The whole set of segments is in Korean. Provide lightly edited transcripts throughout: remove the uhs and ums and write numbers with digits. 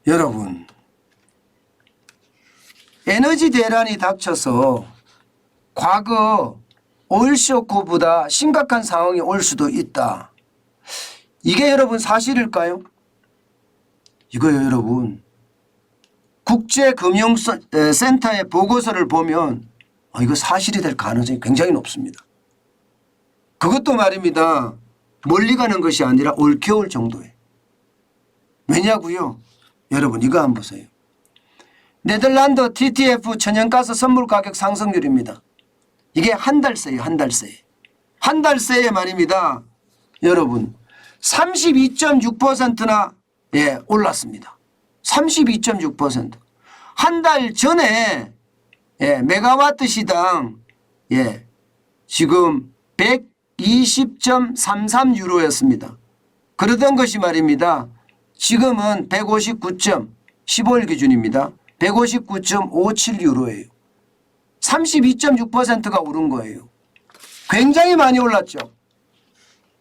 여러분, 에너지 대란이 닥쳐서 과거 오일쇼크보다 심각한 상황이 올 수도 있다. 이게 여러분 사실일까요? 이거요 여러분. 국제금융센터의 보고서를 보면 이거 사실이 될 가능성이 굉장히 높습니다. 그것도 말입니다. 멀리 가는 것이 아니라 올겨울 정도에. 왜냐고요? 여러분 이거 한번 보세요. 네덜란드 TTF 천연가스 선물 가격 상승률입니다. 이게 한 달 새예요. 한 달 새에. 한 달 새에 말입니다. 여러분 32.6%나 올랐습니다. 32.6%. 한 달 전에 메가와트 시당 지금 120.33유로였습니다. 그러던 것이 말입니다. 지금은 159.15일 기준입니다. 159.57유로예요. 32.6%가 오른 거예요. 굉장히 많이 올랐죠.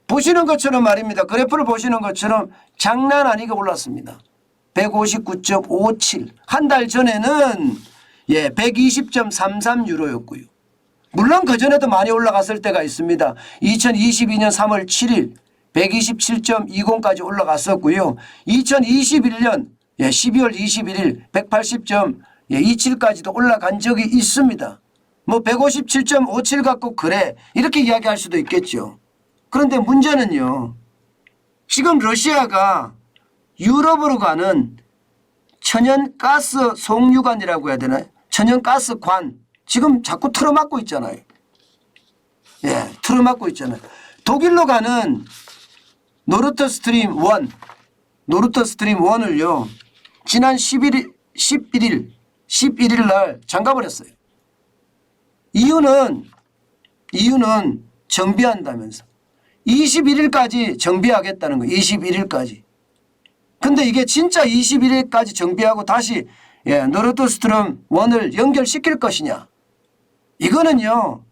보시는 것처럼 말입니다. 그래프를 보시는 것처럼 장난 아니게 올랐습니다. 159.57. 한 달 전에는 120.33유로였고요. 물론 그전에도 많이 올라갔을 때가 있습니다. 2022년 3월 7일 127.20까지 올라갔었고요. 2021년 12월 21일 180.27까지도 올라간 적이 있습니다. 뭐 157.57 갖고 그래 이렇게 이야기할 수도 있겠죠. 그런데 문제는요. 지금 러시아가 유럽으로 가는 천연가스 송유관이라고 해야 되나요? 천연가스관 지금 자꾸 틀어막고 있잖아요. 틀어막고 있잖아요. 독일로 가는 노르트스트림 1 노르트스트림 1을요. 지난 11일 날 잠가버렸어요. 이유는 정비한다면서 21일까지 정비하겠다는 거예요. 21일까지. 근데 이게 진짜 21일까지 정비하고 다시 노르트스트림 1을 연결시킬 것이냐. 이거는요.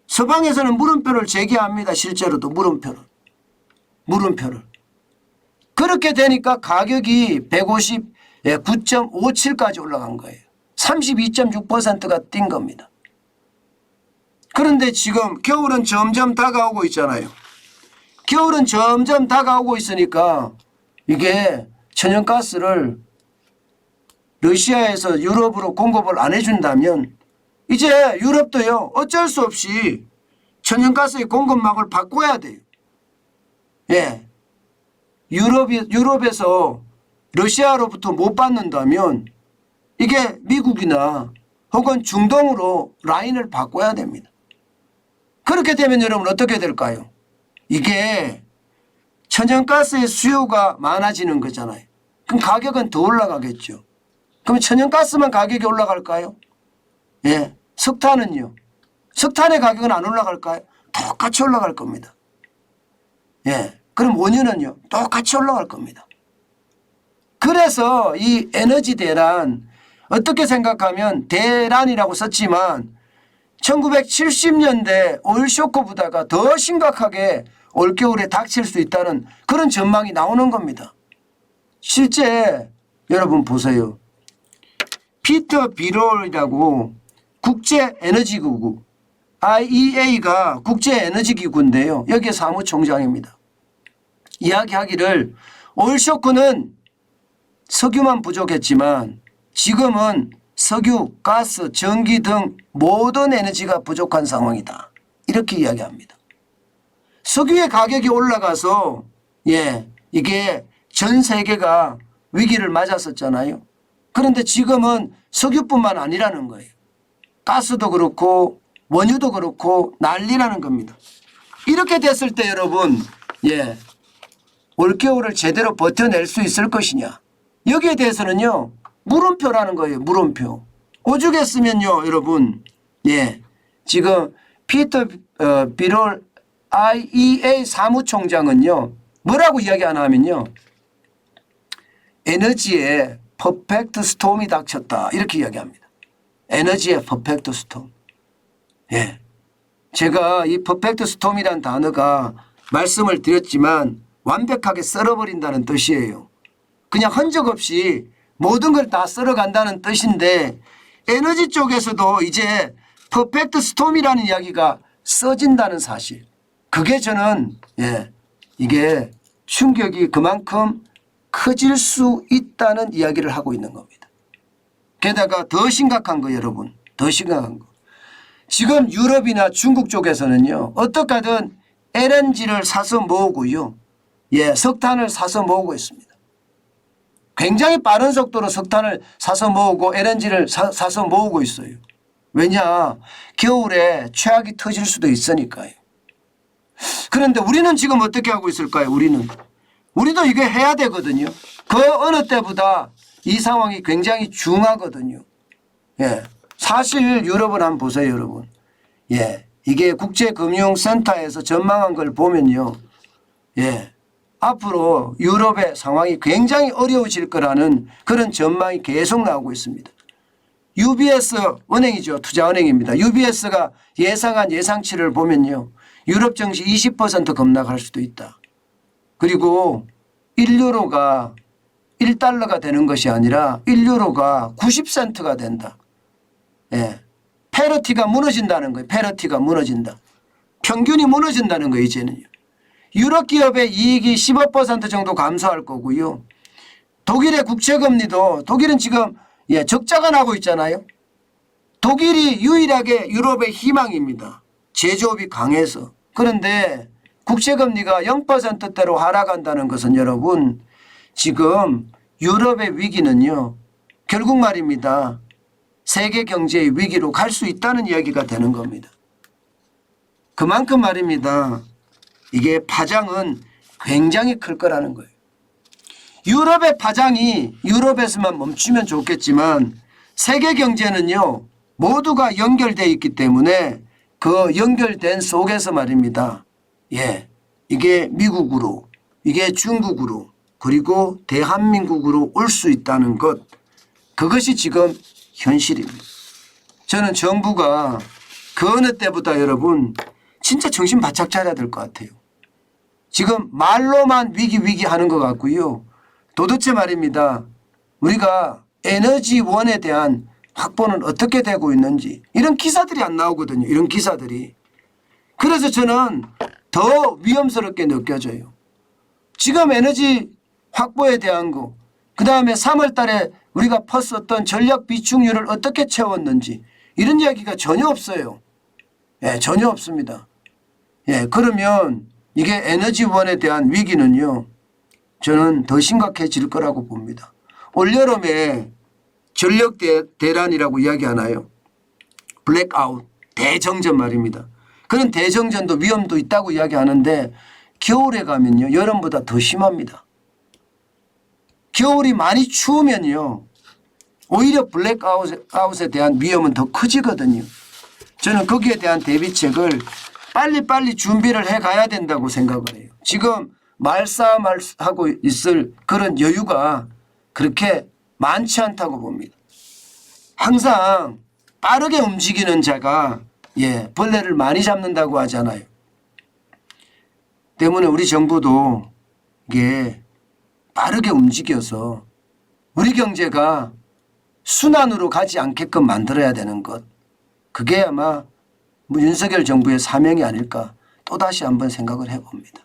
서방에서는 물음표를 제기합니다. 실제로도 물음표를. 그렇게 되니까 가격이 159.57까지 올라간 거예요. 32.6%가 뛴 겁니다. 그런데 지금 겨울은 점점 다가오고 있잖아요. 겨울은 점점 다가오고 있으니까 이게 천연가스를 러시아에서 유럽으로 공급을 안 해준다면 이제 유럽도요. 어쩔 수 없이 천연가스의 공급망을 바꿔야 돼요. 유럽에서 러시아로부터 못 받는다면 이게 미국이나 혹은 중동으로 라인을 바꿔야 됩니다. 그렇게 되면 여러분 어떻게 될까요? 이게 천연가스의 수요가 많아지는 거잖아요. 그럼 가격은 더 올라가겠죠. 그럼 천연가스만 가격이 올라갈까요? 석탄은요. 석탄의 가격은 안 올라갈까요? 똑같이 올라갈 겁니다. 그럼 원유는요. 똑같이 올라갈 겁니다. 그래서 이 에너지 대란 어떻게 생각하면 대란이라고 썼지만 1970년대 오일쇼크보다가 더 심각하게 올겨울에 닥칠 수 있다는 그런 전망이 나오는 겁니다. 실제 여러분 보세요. 피터 비롤이라고 국제에너지기구 IEA가 국제에너지기구인데요. 여기에 사무총장입니다. 이야기하기를 오일쇼크는 석유만 부족했지만 지금은 석유, 가스, 전기 등 모든 에너지가 부족한 상황이다. 이렇게 이야기합니다. 석유의 가격이 올라가서 이게 전 세계가 위기를 맞았었잖아요. 그런데 지금은 석유뿐만 아니라는 거예요. 가스도 그렇고 원유도 그렇고 난리라는 겁니다. 이렇게 됐을 때 여러분 올겨울을 제대로 버텨낼 수 있을 것이냐. 여기에 대해서는요. 물음표라는 거예요. 물음표. 오죽했으면요. 여러분 지금 피터 비롤 IEA 사무총장은요. 뭐라고 이야기하나 하면요. 에너지에 퍼펙트 스톰이 닥쳤다. 이렇게 이야기합니다. 에너지의 퍼펙트 스톰. 제가 이 퍼펙트 스톰이라는 단어가 말씀을 드렸지만 완벽하게 썰어버린다는 뜻이에요. 그냥 흔적 없이 모든 걸 다 쓸어간다는 뜻인데 에너지 쪽에서도 이제 퍼펙트 스톰이라는 이야기가 써진다는 사실. 그게 저는 이게 충격이 그만큼 커질 수 있다는 이야기를 하고 있는 겁니다. 게다가 더 심각한 거 여러분. 더 심각한 거. 지금 유럽이나 중국 쪽에서는요. 어떻게 하든 LNG를 사서 모으고요. 석탄을 사서 모으고 있습니다. 굉장히 빠른 속도로 석탄을 사서 모으고 LNG를 사서 모으고 있어요. 왜냐? 겨울에 최악이 터질 수도 있으니까요. 그런데 우리는 지금 어떻게 하고 있을까요? 우리도 이거 해야 되거든요. 그 어느 때보다 이 상황이 굉장히 중하거든요. 사실 유럽을 한번 보세요, 여러분. 이게 국제금융센터에서 전망한 걸 보면요. 앞으로 유럽의 상황이 굉장히 어려워질 거라는 그런 전망이 계속 나오고 있습니다. UBS 은행이죠. 투자은행입니다. UBS가 예상한 예상치를 보면요. 유럽 증시 20% 급락할 수도 있다. 그리고 1유로가 1달러가 되는 것이 아니라 1유로가 90센트가 된다. 페러티가 무너진다는 거예요. 페러티가 무너진다. 평균이 무너진다는 거예요. 이제는요. 유럽 기업의 이익이 15% 정도 감소할 거고요. 독일의 국채금리도 독일은 지금 적자가 나고 있잖아요. 독일이 유일하게 유럽의 희망입니다. 제조업이 강해서. 그런데 국채금리가 0%대로 하락한다는 것은 여러분 지금 유럽의 위기는요. 결국 말입니다. 세계 경제의 위기로 갈 수 있다는 이야기가 되는 겁니다. 그만큼 말입니다. 이게 파장은 굉장히 클 거라는 거예요. 유럽의 파장이 유럽에서만 멈추면 좋겠지만 세계 경제는요. 모두가 연결되어 있기 때문에 그 연결된 속에서 말입니다. 이게 미국으로 이게 중국으로 그리고 대한민국으로 올 수 있다는 것 그것이 지금 현실입니다. 저는 정부가 그 어느 때보다 여러분 진짜 정신 바짝 차려야 될 것 같아요. 지금 말로만 위기 하는 것 같고요. 도대체 말입니다. 우리가 에너지원에 대한 확보는 어떻게 되고 있는지 이런 기사들이 안 나오거든요. 이런 기사들이. 그래서 저는 더 위험스럽게 느껴져요. 지금 에너지 확보에 대한 거 그다음에 3월 달에 우리가 펐었던 전력 비축률을 어떻게 채웠는지 이런 이야기가 전혀 없어요. 전혀 없습니다. 그러면 이게 에너지원에 대한 위기는요. 저는 더 심각해질 거라고 봅니다. 올여름에 전력 대란이라고 이야기하나요? 블랙아웃, 대정전 말입니다. 그런 대정전도 위험도 있다고 이야기하는데 겨울에 가면요. 여름보다 더 심합니다. 겨울이 많이 추우면요. 오히려 블랙아웃에 대한 위험은 더 커지거든요. 저는 거기에 대한 대비책을 빨리빨리 준비를 해가야 된다고 생각을 해요. 지금 말싸움하고 있을 그런 여유가 그렇게 많지 않다고 봅니다. 항상 빠르게 움직이는 자가 벌레를 많이 잡는다고 하잖아요. 때문에 우리 정부도 이게 빠르게 움직여서 우리 경제가 순환으로 가지 않게끔 만들어야 되는 것. 그게 아마 윤석열 정부의 사명이 아닐까 또다시 한번 생각을 해봅니다.